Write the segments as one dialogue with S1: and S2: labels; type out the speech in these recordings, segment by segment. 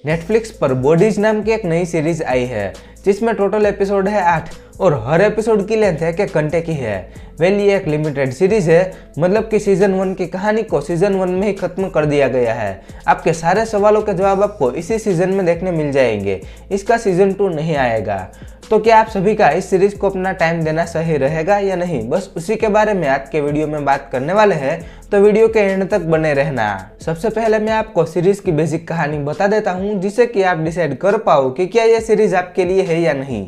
S1: Netflix पर bodies नाम की एक नई सीरीज आई है जिसमें टोटल एपिसोड है 8 और हर एपिसोड की लेंथ 1 घंटे की है। ये एक लिमिटेड सीरीज है, मतलब कि सीजन 1 की कहानी को सीजन 1 में ही खत्म कर दिया गया है। आपके सारे सवालों के जवाब आपको इसी सीजन में देखने मिल जाएंगे। इसका सीजन 2 नहीं आएगा। तो क्या आप सभी का इस सीरीज को अपना टाइम देना सही रहेगा या नहीं, बस उसी के बारे में आज के वीडियो में बात करने वाले हैं, तो वीडियो के एंड तक बने रहना। सबसे पहले मैं आपको सीरीज की बेसिक कहानी बता देता हूँ जिससे कि आप डिसाइड कर पाओ कि क्या यह सीरीज आपके लिए है या नहीं।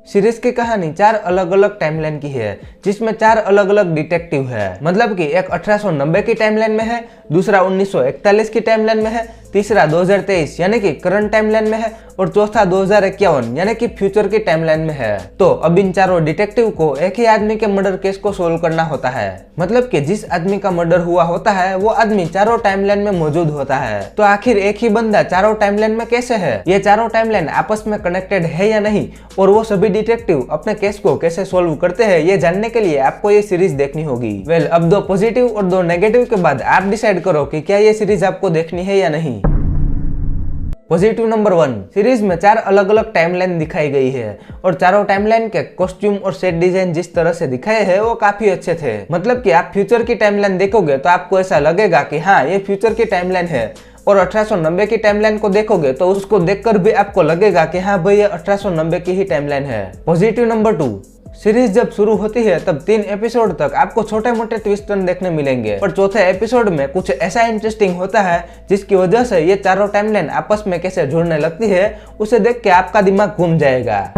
S1: सीरीज की कहानी 4 अलग अलग टाइमलाइन की है जिसमें 4 अलग अलग डिटेक्टिव है, मतलब कि एक 1890 की टाइमलाइन में है, दूसरा 1941 की टाइमलाइन में है, तीसरा 2023 यानी कि करंट टाइमलाइन में है और चौथा 2051 यानी कि फ्यूचर की टाइमलाइन में है। तो अब इन चारों डिटेक्टिव को एक ही आदमी के मर्डर केस को सोल्व करना होता है, मतलब कि जिस आदमी का मर्डर हुआ होता है वो आदमी चारों टाइमलाइन में मौजूद होता है। तो आखिर एक ही बंदा चारों टाइमलाइन में कैसे है, ये चारों टाइमलाइन आपस में कनेक्टेड है या नहीं, और वो सभी डिटेक्टिव अपने केस को कैसे सोल्व करते हैं, ये जानने के लिए आपको ये सीरीज देखनी होगी। अब 2 पॉजिटिव और 2 नेगेटिव के बाद आप डिसाइड करो कि क्या ये सीरीज आपको देखनी है या नहीं। पॉजिटिव नंबर 1, सीरीज में 4 अलग अलग टाइमलाइन दिखाई गई है और चारों टाइमलाइन के कॉस्ट्यूम और सेट डिजाइन जिस तरह से दिखाए हैं वो काफी अच्छे थे। मतलब कि आप फ्यूचर की टाइमलाइन देखोगे तो आपको ऐसा लगेगा कि हाँ ये फ्यूचर की टाइमलाइन है, और 1890 की टाइमलाइन को देखोगे तो उसको देखकर भी आपको लगेगा कि हाँ भाई ये 1890 की ही टाइमलाइन है। पॉजिटिव नंबर 2, सीरीज जब शुरू होती है तब 3 एपिसोड तक आपको छोटे मोटे ट्विस्ट टर्न देखने मिलेंगे, पर चौथे एपिसोड में कुछ ऐसा इंटरेस्टिंग होता है जिसकी वजह से ये चारों टाइमलाइन आपस में कैसे जुड़ने लगती है उसे देख के आपका दिमाग घूम जाएगा।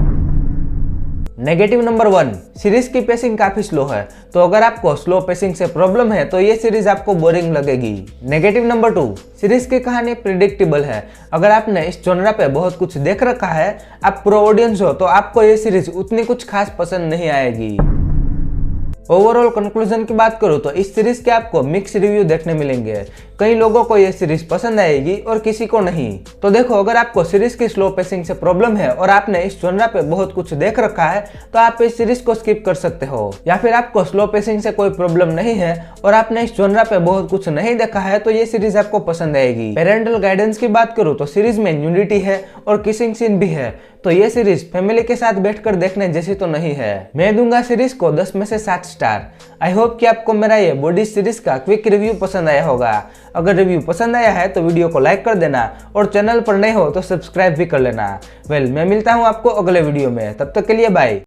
S1: नेगेटिव नंबर 1, सीरीज की पेसिंग काफी स्लो है, तो अगर आपको स्लो पेसिंग से प्रॉब्लम है तो ये सीरीज आपको बोरिंग लगेगी। नेगेटिव नंबर 2, सीरीज की कहानी प्रिडिक्टेबल है। अगर आपने इस जॉनरा पे बहुत कुछ देख रखा है, आप प्रो ऑडियंस हो, तो आपको ये सीरीज उतनी कुछ खास पसंद नहीं आएगी। ओवरऑल कंक्लूजन की बात करूँ तो इस सीरीज के आपको मिक्स रिव्यू देखने मिलेंगे। कई लोगों को ये सीरीज पसंद आएगी और किसी को नहीं। तो देखो, अगर आपको सीरीज की स्लो पेसिंग से प्रॉब्लम है और आपने इस जॉनरा पे बहुत कुछ देख रखा है तो आप इस सीरीज को स्किप कर सकते हो, या फिर आपको स्लो पेसिंग से कोई प्रॉब्लम नहीं है और आपने इस जॉनरा पे बहुत कुछ नहीं देखा है तो ये सीरीज आपको पसंद आएगी। पेरेंटल गाइडेंस की बात करूँ तो सीरीज में न्यूडिटी है और किसिंग सीन भी है, तो ये सीरीज फैमिली के साथ बैठकर देखने जैसी तो नहीं है। मैं दूंगा सीरीज को 10 में से 7 स्टार। आई होप कि आपको मेरा ये बॉडी सीरीज का क्विक रिव्यू पसंद आया होगा। अगर रिव्यू पसंद आया है तो वीडियो को लाइक कर देना और चैनल पर नए हो तो सब्सक्राइब भी कर लेना। मैं मिलता हूँ आपको अगले वीडियो में, तब तक के लिए बाय।